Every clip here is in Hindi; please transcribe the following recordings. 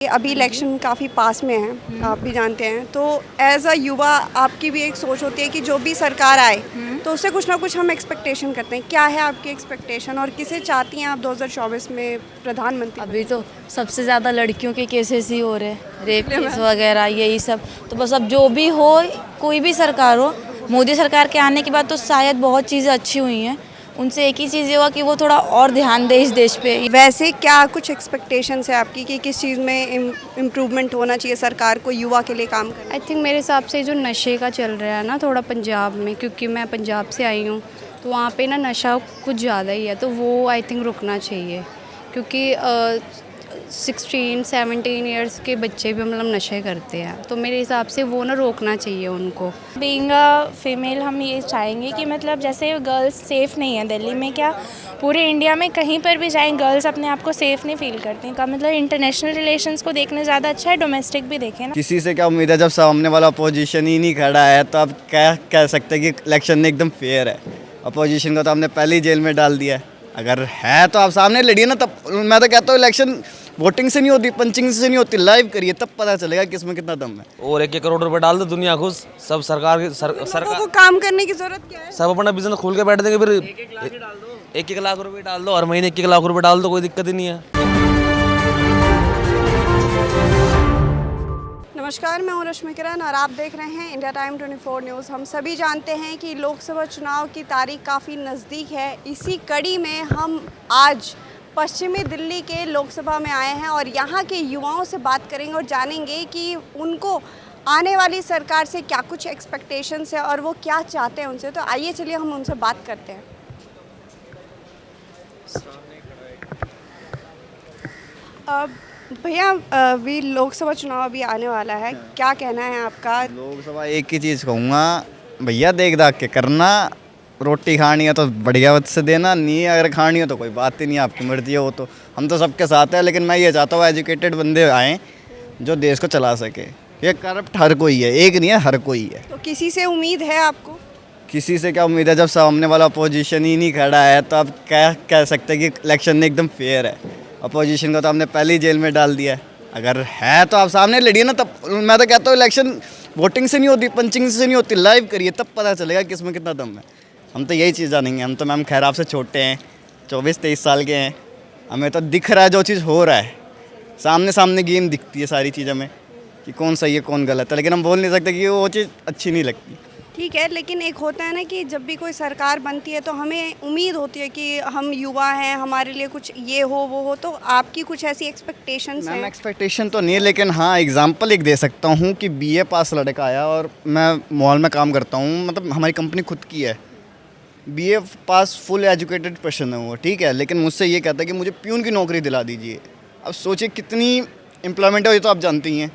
अभी इलेक्शन काफ़ी पास में है, आप भी जानते हैं। तो एज अ युवा आपकी भी एक सोच होती है कि जो भी सरकार आए तो उससे कुछ ना कुछ हम एक्सपेक्टेशन करते हैं। क्या है आपकी एक्सपेक्टेशन और किसे चाहती हैं आप 2024 में प्रधानमंत्री? अभी तो सबसे ज़्यादा लड़कियों के केसेस ही हो रहे हैं, रेप केस वगैरह यही सब। तो बस अब जो भी हो, कोई भी सरकार हो, मोदी सरकार के आने के बाद तो शायद बहुत चीज़ें अच्छी हुई हैं। उनसे एक ही चीज़ ये हुआ कि वो थोड़ा और ध्यान दे इस देश पे। वैसे क्या कुछ एक्सपेक्टेशंस है आपकी कि किस चीज़ में इम्प्रूवमेंट होना चाहिए सरकार को युवा के लिए काम करना? आई थिंक मेरे हिसाब से जो नशे का चल रहा है ना थोड़ा पंजाब में, क्योंकि मैं पंजाब से आई हूँ, तो वहाँ पे ना नशा कुछ ज़्यादा ही है, तो वो आई थिंक रुकना चाहिए। क्योंकि 16-17 ईयर्स के बच्चे भी मतलब नशे करते हैं, तो मेरे हिसाब से वो ना रोकना चाहिए उनको। बीइंग अ फीमेल हम ये चाहेंगे कि मतलब जैसे गर्ल्स सेफ़ नहीं है दिल्ली में, क्या पूरे इंडिया में कहीं पर भी जाएं गर्ल्स अपने आप को सेफ़ नहीं फील करती। का मतलब इंटरनेशनल रिलेशंस को देखने ज़्यादा अच्छा है, डोमेस्टिक भी देखें ना। किसी से क्या उम्मीद है जब सामने वाला अपोजिशन ही नहीं खड़ा है, तो अब क्या कह सकते हैं कि इलेक्शन में एकदम फेयर है। अपोजिशन को तो हमने पहले ही जेल में डाल दिया है। अगर है तो आप सामने लड़िए ना। तब मैं तो कहता हूँ इलेक्शन वोटिंग से नहीं होती, पंचिंग से नहीं होती, लाइव करिए, तब पता चलेगा किसमें कितना दम है। और 1-1 करोड़ रुपए डाल दो, दुनिया खुश। सब सरकार की लोगों को काम करने की जरूरत क्या है? सब अपना बिजनेस खोल के बैठ देंगे। फिर 1-1 लाख रुपए डाल दो, हर महीने 1-1 लाख रुपए डाल दो, कोई दिक्कत ही नहीं है। नमस्कार, मैं हूं रश्मि किरण और आप देख रहे हैं इंडिया टाइम 24 न्यूज़। हम सभी जानते हैं कि लोकसभा चुनाव की तारीख काफ़ी नज़दीक है। इसी कड़ी में हम आज पश्चिमी दिल्ली के लोकसभा में आए हैं और यहाँ के युवाओं से बात करेंगे और जानेंगे कि उनको आने वाली सरकार से क्या कुछ एक्सपेक्टेशंस है और वो क्या चाहते हैं उनसे। तो आइए चलिए हम उनसे बात करते हैं। भैया, अभी लोकसभा चुनाव अभी आने वाला है, क्या कहना है आपका? लोकसभा एक ही चीज़ कहूँगा, भैया देख दाख के करना। रोटी खानी है तो बढ़िया वक्त से देना, नहीं अगर खानी हो तो कोई बात ही नहीं, आपकी मर्जी है। वो तो हम तो सबके साथ हैं, लेकिन मैं ये चाहता हूँ एजुकेटेड बंदे आएँ जो देश को चला सके। ये करप्ट हर कोई है, एक नहीं है, हर कोई है। तो किसी से उम्मीद है आपको? किसी से क्या उम्मीद है जब सामने वाला अपोजिशन ही नहीं खड़ा है, तो अब क्या कह सकते हैं कि इलेक्शन में एकदम फेयर है। अपोजिशन को तो हमने पहले ही जेल में डाल दिया है। अगर है तो आप सामने लड़िए ना। तब मैं तो कहता हूँ इलेक्शन वोटिंग से नहीं होती, पंचिंग से नहीं होती, लाइव करिए, तब पता चलेगा किसमें कितना दम है। हम तो यही चीज़ जानेंगे। हम तो मैम खैर आपसे छोटे हैं, 24-23 साल के हैं। हमें तो दिख रहा है जो चीज़ हो रहा है, सामने सामने गेम दिखती है सारी चीज़ हमें कि कौन सही है कौन गलत है, लेकिन हम बोल नहीं सकते कि वो चीज़ अच्छी नहीं लगती। ठीक है, लेकिन एक होता है ना कि जब भी कोई सरकार बनती है तो हमें उम्मीद होती है कि हम युवा हैं, हमारे लिए कुछ ये हो वो हो। तो आपकी कुछ ऐसी एक्सपेक्टेशंस मैम हैं? एक्सपेक्टेशन तो नहीं है, लेकिन हाँ एग्जांपल एक दे सकता हूँ कि बीए पास लड़का आया और मैं मॉल में काम करता हूँ, मतलब हमारी कंपनी खुद की है। बीए पास फुल एजुकेटेड पर्सन है वो, ठीक है, लेकिन मुझसे ये कहता है कि मुझे प्यून की नौकरी दिला दीजिए। अब सोचिए कितनी एम्प्लॉयमेंट है, ये तो आप जानती हैं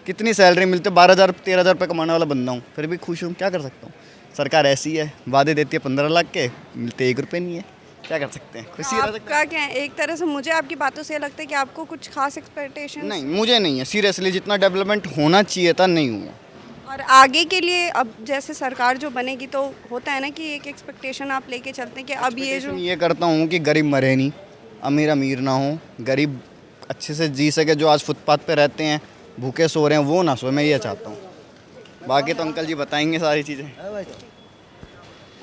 कितनी सैलरी मिलती है। 12,000 13,000 रुपये कमाने वाला बंदा हूँ, फिर भी खुश हूँ। क्या कर सकता हूँ, सरकार ऐसी है, वादे देती है 15 लाख के, मिलते 1 रुपये नहीं है। क्या कर सकते हैं, खुशी रह सकते आपका क्या है? एक तरह से मुझे आपकी बातों से लगता है कि आपको कुछ खास एक्सपेक्टेशन हैं। नहीं मुझे नहीं है, सीरियसली जितना डेवलपमेंट होना चाहिए था नहीं हुआ। और आगे के लिए अब जैसे सरकार जो बनेगी तो होता है ना कि एक एक्सपेक्टेशन आप लेके चलते हैं कि अब ये जो ये करता हूँ कि गरीब मरे नहीं, अमीर अमीर ना हो, गरीब अच्छे से जी सके। जो आज फुटपाथ पे रहते हैं, भूखे सो रहे हैं, वो ना सोए, मैं ये चाहता हूँ। बाकी तो अंकल जी बताएंगे सारी चीज़ें।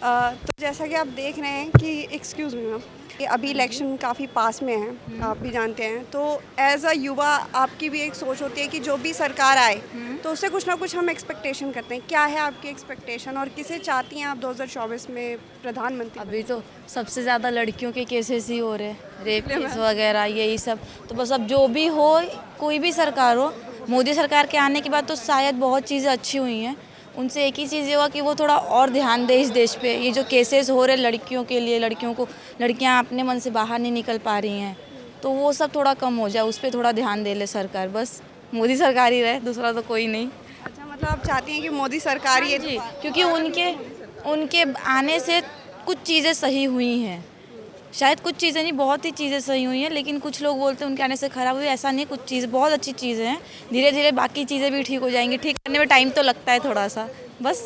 तो जैसा कि आप देख रहे हैं कि एक्सक्यूज़ मी मैम, कि अभी इलेक्शन काफ़ी पास में है, आप भी जानते हैं। तो एज अ युवा आपकी भी एक सोच होती है कि जो भी सरकार आए तो उससे कुछ ना कुछ हम एक्सपेक्टेशन करते हैं। क्या है आपकी एक्सपेक्टेशन और किसे चाहती हैं आप 2024 में प्रधानमंत्री? अभी तो सबसे ज़्यादा लड़कियों के केसेस ही हो रहे हैं, रेप केस वगैरह यही सब। तो बस अब जो भी हो, कोई भी सरकार हो, मोदी सरकार के आने के बाद तो शायद बहुत चीज़ें अच्छी हुई हैं। उनसे एक ही चीज़ ये हुआ कि वो थोड़ा और ध्यान दे इस देश पे। ये जो केसेस हो रहे लड़कियों के लिए, लड़कियां अपने मन से बाहर नहीं निकल पा रही हैं, तो वो सब थोड़ा कम हो जाए, उस पर थोड़ा ध्यान दे ले सरकार। बस मोदी सरकार ही रहे, दूसरा तो कोई नहीं। अच्छा, मतलब आप चाहती हैं कि मोदी सरकार ये जी, क्योंकि उनके आने से कुछ चीज़ें सही हुई हैं। शायद कुछ चीज़ें नहीं, बहुत ही चीज़ें सही हुई हैं, लेकिन कुछ लोग बोलते हैं उनके आने से ख़राब हुई। ऐसा नहीं, कुछ चीज़ बहुत अच्छी चीज़ें हैं। धीरे धीरे बाकी चीज़ें भी ठीक हो जाएंगी। ठीक करने में टाइम तो लगता है थोड़ा सा, बस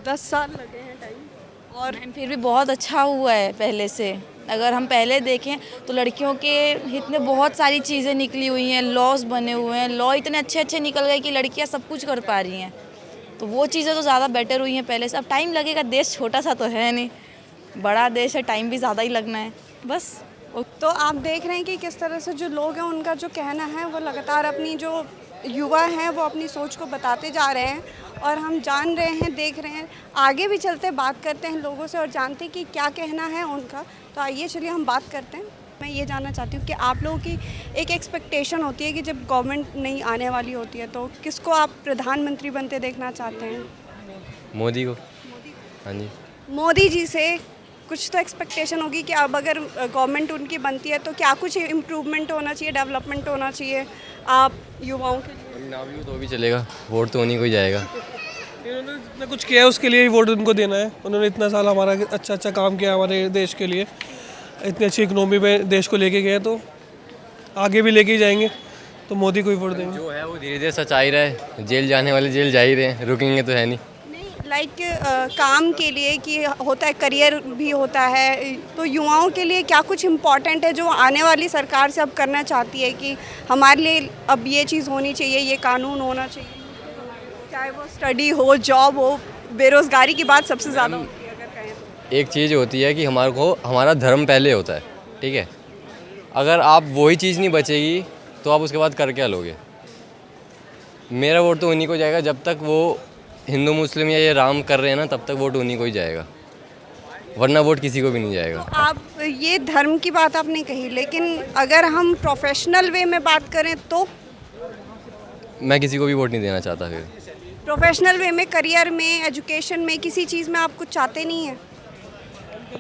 10 साल लगे हैं टाइम। और फिर भी बहुत अच्छा हुआ है पहले से। अगर हम पहले देखें तो लड़कियों के हित में बहुत सारी चीज़ें निकली हुई हैं, लॉज बने हुए हैं, लॉ इतने अच्छे अच्छे निकल गए कि लड़कियां सब कुछ कर पा रही हैं। तो वो चीज़ें तो ज़्यादा बेटर हुई हैं पहले से। अब टाइम लगेगा, देश छोटा सा तो है नहीं, बड़ा देश है, टाइम भी ज़्यादा ही लगना है बस। तो आप देख रहे हैं कि किस तरह से जो लोग हैं उनका जो कहना है वो लगातार अपनी जो युवा हैं वो अपनी सोच को बताते जा रहे हैं, और हम जान रहे हैं, देख रहे हैं, आगे भी चलते बात करते हैं लोगों से और जानते हैं कि क्या कहना है उनका। तो आइए चलिए हम बात करते हैं। मैं ये जानना चाहती हूँ कि आप लोगों की एक एक्सपेक्टेशन होती है कि जब गवर्नमेंट नई आने वाली होती है तो किसको आप प्रधानमंत्री बनते देखना चाहते हैं? मोदी को। हाँ जी। मोदी जी से कुछ तो एक्सपेक्टेशन होगी कि अब अगर गवर्नमेंट उनकी बनती है तो क्या कुछ इम्प्रूवमेंट होना चाहिए, डेवलपमेंट होना चाहिए आप युवाओं के लिए? ना भी हो तो भी चलेगा, वोट तो उन्हीं को ही जाएगा। इन्होंने जितना कुछ किया है उसके लिए ही वोट उनको देना है। उन्होंने इतना साल हमारा अच्छा काम किया हमारे देश के लिए, इतनी अच्छी इकनॉमी में देश को लेके गए, तो आगे भी लेके ही जाएंगे, तो मोदी को ही वोट देंगे। जो है वो धीरे धीरे सच्चाई रहा है, जेल जाने वाले जेल जा ही रहे हैं, रुकेंगे तो है नहीं। लाइक काम के लिए कि होता है, करियर भी होता है, तो युवाओं के लिए क्या कुछ इम्पोर्टेंट है जो आने वाली सरकार से अब करना चाहती है कि हमारे लिए अब ये चीज़ होनी चाहिए, ये कानून होना चाहिए, चाहे वो स्टडी हो, जॉब हो, बेरोज़गारी की बात सबसे ज़्यादा होती है अगर कहें तो। एक चीज़ होती है कि हमारे को हमारा धर्म पहले होता है, ठीक है। अगर आप वही चीज़ नहीं बचेगी तो आप उसके बाद कर क्या लोगे। मेरा वोट तो उन्हीं को जाएगा, जब तक वो हिंदू मुस्लिम या ये राम कर रहे हैं ना, तब तक वोट उन्हीं को ही जाएगा, वरना वोट किसी को भी नहीं जाएगा। तो आप ये धर्म की बात आपने कही, लेकिन अगर हम प्रोफेशनल वे में बात करें तो मैं किसी को भी वोट नहीं देना चाहता। फिर प्रोफेशनल वे में, करियर में, एजुकेशन में, किसी चीज़ में आप कुछ चाहते नहीं हैं?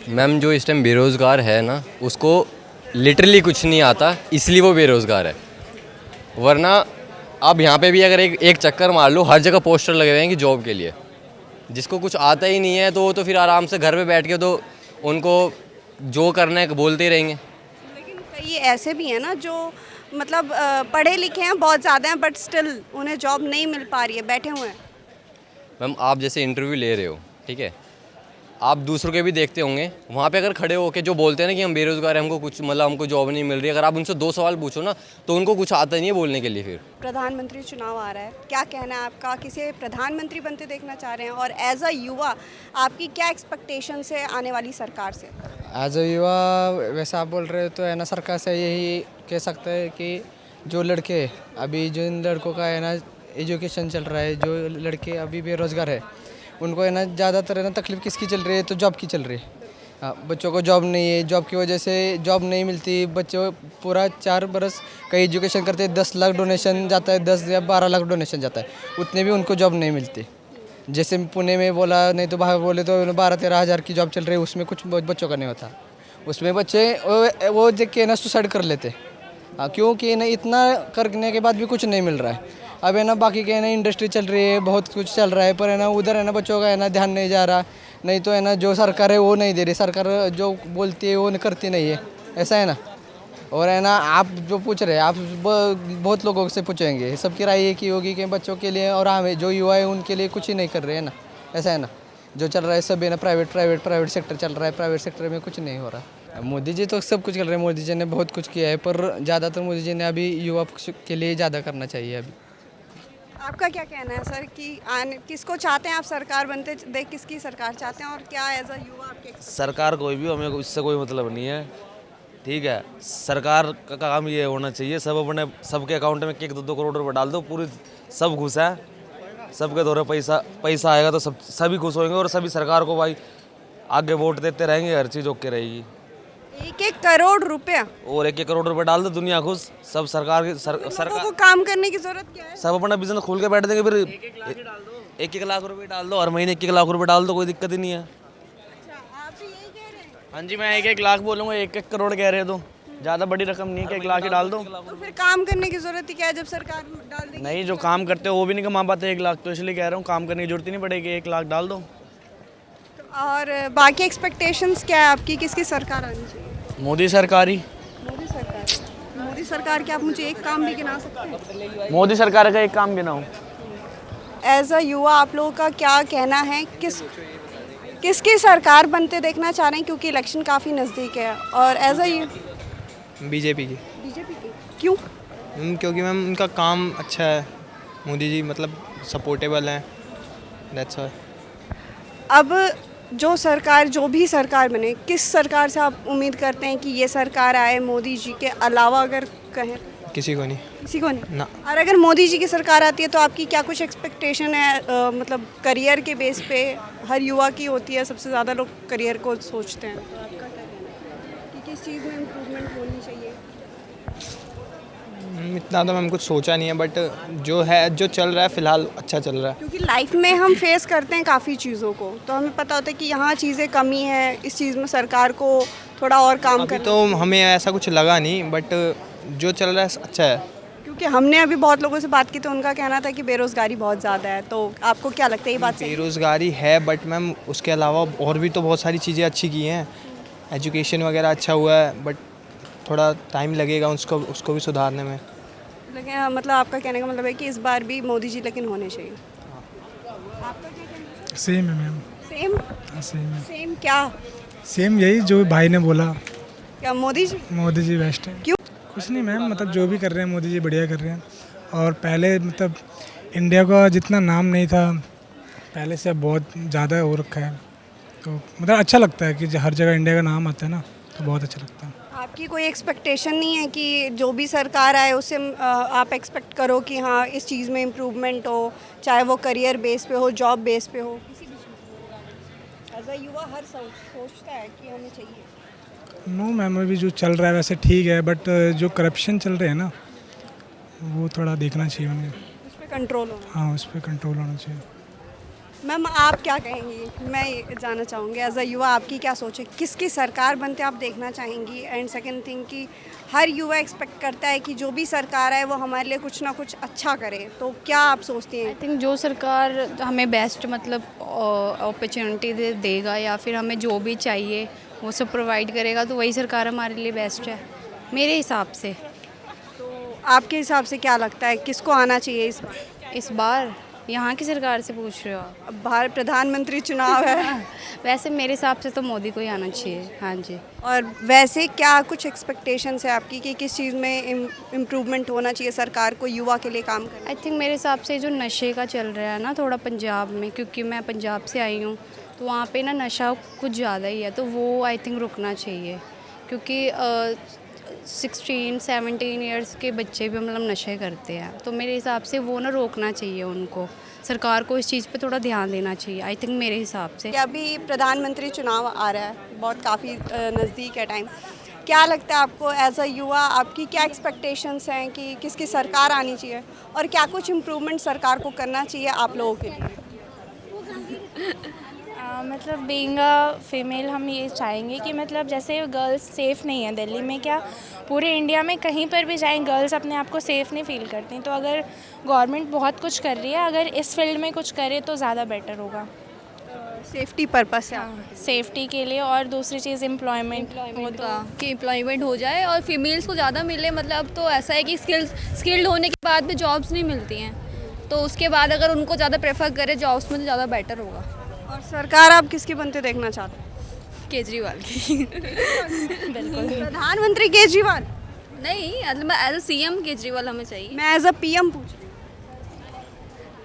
मैम, जो इस टाइम बेरोज़गार है ना, उसको लिटरली कुछ नहीं आता, इसलिए वो बेरोज़गार है। वरना अब यहाँ पे भी अगर एक चक्कर मार लो, हर जगह पोस्टर लगे हुए हैं कि जॉब के लिए। जिसको कुछ आता ही नहीं है तो वो तो फिर आराम से घर पे बैठ के तो उनको जो करना है बोलते ही रहेंगे। लेकिन कई ऐसे भी हैं ना जो मतलब पढ़े लिखे हैं बहुत ज़्यादा हैं, बट स्टिल उन्हें जॉब नहीं मिल पा रही है, बैठे हुए हैं। मैम, आप जैसे इंटरव्यू ले रहे हो, ठीक है, आप दूसरों के भी देखते होंगे, वहाँ पे अगर खड़े होके जो बोलते हैं ना कि हम बेरोज़गार हैं, हमको कुछ मतलब हमको जॉब नहीं मिल रही, अगर आप उनसे 2 सवाल पूछो ना तो उनको कुछ आता नहीं है बोलने के लिए। फिर प्रधानमंत्री चुनाव आ रहा है, क्या कहना है आपका? किसे प्रधानमंत्री बनते देखना चाह रहे हैं, और एज अ युवा आपकी क्या एक्सपेक्टेशंस है आने वाली सरकार से? एज अ युवा वैसे आप बोल रहे हो तो है ना, सरकार से यही कह सकते हैं कि जो लड़के अभी, जो इन लड़कों का है ना एजुकेशन चल रहा है, जो लड़के अभी बेरोज़गार है, उनको है ना ज़्यादातर है ना तकलीफ़ किसकी चल रही है, तो जॉब की चल रही है। हाँ, बच्चों को जॉब नहीं है, जॉब की वजह से जॉब नहीं मिलती। बच्चों पूरा 4 बरस कहीं एजुकेशन करते हैं, 10 लाख डोनेशन जाता है, 10 या 12 लाख डोनेशन जाता है, उतने भी उनको जॉब नहीं मिलती। जैसे पुणे में बोला, नहीं तो बाहर बोले तो 12-13 हज़ार की जॉब चल रही है, उसमें कुछ बच्चों का नहीं होता। उसमें बच्चे वो देख के ना सुसाइड कर लेते। हाँ, क्योंकि ना इतना करने के बाद भी कुछ नहीं मिल रहा है। अब है ना बाकी के ना इंडस्ट्री चल रही है, बहुत कुछ चल रहा है, पर है ना उधर है ना बच्चों का है ना ध्यान नहीं जा रहा। नहीं तो है ना जो सरकार है वो नहीं दे रही, सरकार जो बोलती है वो करती नहीं है, ऐसा है ना। और है ना आप जो पूछ रहे हैं, आप बहुत लोगों से पूछेंगे, सबकी राय एक ही होगी कि बच्चों के लिए और हमें जो युवा है उनके लिए कुछ ही नहीं कर रहे हैं ना, ऐसा है ना। जो चल रहा है सब है ना प्राइवेट सेक्टर चल रहा है, प्राइवेट सेक्टर में कुछ नहीं हो रहा। मोदी जी तो सब कुछ कर रहे हैं, मोदी जी ने बहुत कुछ किया है, पर ज़्यादातर मोदी जी ने अभी युवा के लिए ज़्यादा करना चाहिए। अभी आपका क्या कहना है सर कि किसको चाहते हैं आप सरकार बनते देख, किसकी सरकार चाहते हैं, और क्या एज अ युवा आपके? सरकार कोई भी, हमें इससे कोई मतलब नहीं है, ठीक है। सरकार का काम ये होना चाहिए, सब अपने सबके अकाउंट में 1-2 करोड़ रुपये डाल दो, पूरी सब घुस है, सबके दौरे पैसा आएगा तो सभी खुश होंगे, और सभी सरकार को भाई आगे वोट देते रहेंगे, हर चीज़ ओके रहेगी। 1-1 करोड़ रुपया और 1-1 करोड़ रुपये डाल दो, दुनिया खुश, सब सरकार की लोगों को काम करने की जरूरत क्या है? सब अपना बिजनेस खोल के बैठ देंगे। फिर 1-1 लाख रुपये डाल दो, हर महीने 1-1 लाख रुपये डाल दो, कोई दिक्कत ही नहीं है। आप भी यही कह रहे हैं? हाँ जी, मैं 1-1 लाख बोलूँगा, 1-1 करोड़ कह रहे हो तो ज़्यादा बड़ी रकम नहीं है कि 1 लाख ही डाल दो। तो फिर काम करने की जरूरत ही क्या है जब सरकार डाल देगी? नहीं, जो काम करते हो वो भी नहीं कमा पाते 1 लाख, तो इसलिए कह रहा हूँ काम करने की जरूरत ही नहीं पड़ेगी, 1 लाख डाल दो। और बाकी एक्सपेक्टेशंस क्या है आपकी, किसकी सरकार आनी चाहिए? मोदी सरकार ही। मोदी सरकार। मोदी सरकार के आप मुझे एक काम भी गिना सकते हैं? मोदी सरकार का एक काम गिनाऊँ? एज अ युवा आप लोगों का क्या कहना है, किसकी सरकार बनते देखना चाह रहे हैं, क्योंकि इलेक्शन काफ़ी नज़दीक है और एज अ बीजेपी की। बीजेपी की क्यों? क्योंकि मैम उनका काम अच्छा है, मोदी जी मतलब सपोर्टेबल हैं, दैट्स ऑल। अब जो भी सरकार बने, किस सरकार से आप उम्मीद करते हैं कि ये सरकार आए मोदी जी के अलावा, अगर कहें? किसी को नहीं। किसी को नहीं ना। और अगर मोदी जी की सरकार आती है तो आपकी क्या कुछ एक्सपेक्टेशन है? मतलब करियर के बेस पे हर युवा की होती है, सबसे ज़्यादा लोग करियर को सोचते हैं, तो आपका क्या कहना है कि किस चीज़ में इम्प्रूवमेंट होनी चाहिए? इतना तो मैम कुछ सोचा नहीं है, बट जो है, जो चल रहा है फ़िलहाल अच्छा चल रहा है। क्योंकि लाइफ में हम फेस करते हैं काफ़ी चीज़ों को, तो हमें पता होता है कि यहाँ चीज़ें कमी है, इस चीज़ में सरकार को थोड़ा और काम अभी करना। तो हमें ऐसा कुछ लगा नहीं, बट जो चल रहा है अच्छा है। क्योंकि हमने अभी बहुत लोगों से बात की तो उनका कहना था कि बेरोज़गारी बहुत ज़्यादा है, तो आपको क्या लगता है ये बात सही है? बेरोज़गारी है, बट मैम उसके अलावा और भी तो बहुत सारी चीज़ें अच्छी की हैं। एजुकेशन वगैरह अच्छा हुआ है, बट थोड़ा टाइम लगेगा उसको भी सुधारने में। लेकिन मतलब आपका कहने का मतलब है कि इस बार भी मोदी जी लेकिन होने चाहिए। आपका क्या कहना है? सेम है मैम। सेम? सेम है। सेम क्या? सेम यही जो भाई ने बोला, क्या मोदी जी? मोदी जी बेस्ट है। क्यों? कुछ नहीं मैम, मतलब जो भी कर रहे हैं मोदी जी बढ़िया कर रहे हैं। और पहले मतलब इंडिया का जितना नाम नहीं था, पहले से अब बहुत ज़्यादा हो रखा है, तो मतलब अच्छा लगता है कि हर जगह इंडिया का नाम आता है ना, तो बहुत अच्छा लगता है। आपकी कोई एक्सपेक्टेशन नहीं है कि जो भी सरकार आए उससे आप एक्सपेक्ट करो कि हाँ इस चीज़ में इम्प्रूवमेंट हो, चाहे वो करियर बेस पे हो, जॉब बेस पे हो, किसी भी चीज़ में? एज अ युवा हर सोचता है कि हमें चाहिए। नो मैम, अभी जो चल रहा है वैसे ठीक है, बट जो करप्शन चल रहे हैं ना, वो थोड़ा देखना चाहिए उन्हें। उस पर कंट्रोल हो। हाँ, उस पर कंट्रोल होना चाहिए। मैम आप क्या कहेंगी? मैं ये जानना चाहूँगी एज अ युवा आपकी क्या सोच है, किसकी सरकार बनते आप देखना चाहेंगी? एंड सेकंड थिंग कि हर युवा एक्सपेक्ट करता है कि जो भी सरकार है वो हमारे लिए कुछ ना कुछ अच्छा करे, तो क्या आप सोचती हैं? आई थिंक जो सरकार हमें बेस्ट मतलब अपॉर्चुनिटी देगा या फिर हमें जो भी चाहिए वो सब प्रोवाइड करेगा, तो वही सरकार हमारे लिए बेस्ट है मेरे हिसाब से। तो आपके हिसाब से क्या लगता है किसको आना चाहिए इस बार? इस बार यहाँ की सरकार से पूछ रहे हो आप? अब बाहर प्रधानमंत्री चुनाव है। वैसे मेरे हिसाब से तो मोदी को ही आना चाहिए। हाँ जी। और वैसे क्या कुछ एक्सपेक्टेशंस है आपकी कि किस चीज़ में इम्प्रूवमेंट होना चाहिए सरकार को युवा के लिए काम करना? आई थिंक मेरे हिसाब से जो नशे का चल रहा है ना थोड़ा पंजाब में, क्योंकि मैं पंजाब से आई हूँ, तो वहाँ पे ना नशा कुछ ज़्यादा ही है, तो वो आई थिंक रुकना चाहिए। क्योंकि 16-17 ईयर्स के बच्चे भी मतलब नशे करते हैं, तो मेरे हिसाब से वो ना रोकना चाहिए उनको। सरकार को इस चीज़ पे थोड़ा ध्यान देना चाहिए आई थिंक मेरे हिसाब से। कि अभी प्रधानमंत्री चुनाव आ रहा है, बहुत काफ़ी नज़दीक है टाइम, क्या लगता है आपको एज अ युवा, आपकी क्या एक्सपेक्टेशंस हैं कि किसकी सरकार आनी चाहिए और क्या कुछ इम्प्रूवमेंट सरकार को करना चाहिए आप लोगों के लिए? मतलब बीइंग अ फीमेल हम ये चाहेंगे कि मतलब जैसे गर्ल्स सेफ़ नहीं है दिल्ली में, क्या पूरे इंडिया में कहीं पर भी जाएं गर्ल्स अपने आप को सेफ़ नहीं फ़ील करती, तो अगर गवर्नमेंट बहुत कुछ कर रही है, अगर इस फील्ड में कुछ करे तो ज़्यादा बेटर होगा। सेफ्टी पर्पस है। सेफ्टी के लिए, और दूसरी चीज़ एम्प्लॉयमेंट कि एम्प्लॉयमेंट हो जाए और फीमेल्स को ज़्यादा मिले। मतलब तो ऐसा है कि स्किल्ड होने के बाद भी जॉब्स नहीं मिलती हैं, तो उसके बाद अगर उनको ज़्यादा प्रेफर करे जॉब्स में तो ज़्यादा बेटर होगा। और सरकार आप किसकी बनते देखना चाहते हैं? केजरीवाल की। बिल्कुल। प्रधानमंत्री केजरीवाल? नहीं, मतलब एज अ सीएम केजरीवाल हमें चाहिए। मैं एज अ पीएम पूछ।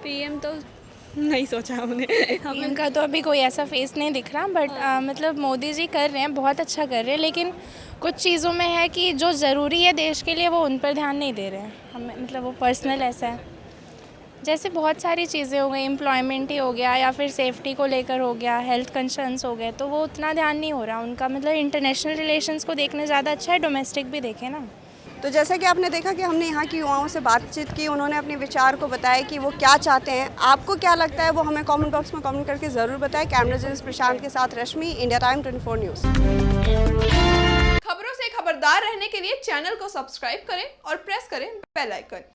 पीएम तो नहीं सोचा हमने। पीएम का तो अभी कोई ऐसा फेस नहीं दिख रहा, बट मतलब मोदी जी कर रहे हैं, बहुत अच्छा कर रहे हैं, लेकिन कुछ चीज़ों में है कि जो ज़रूरी है देश के लिए वो उन पर ध्यान नहीं दे रहे हैं। हमें मतलब वो पर्सनल ऐसा है, जैसे बहुत सारी चीज़ें हो गई, एम्प्लॉयमेंट ही हो गया या फिर सेफ्टी को लेकर हो गया, हेल्थ कंसर्न्स हो गए, तो वो उतना ध्यान नहीं हो रहा उनका। मतलब इंटरनेशनल रिलेशंस को देखने ज़्यादा अच्छा है, डोमेस्टिक भी देखें ना। तो जैसा कि आपने देखा कि हमने यहाँ की युवाओं से बातचीत की, उन्होंने अपने विचार को बताया कि वो क्या चाहते हैं। आपको क्या लगता है वो हमें कमेंट बॉक्स में कमेंट करके ज़रूर बताएं। कैमरा जर्नलिस्ट प्रशांत के साथ रश्मि, इंडिया टाइम 24 न्यूज़। खबरों से खबरदार रहने के लिए चैनल को सब्सक्राइब करें और प्रेस करें बेल आइकन।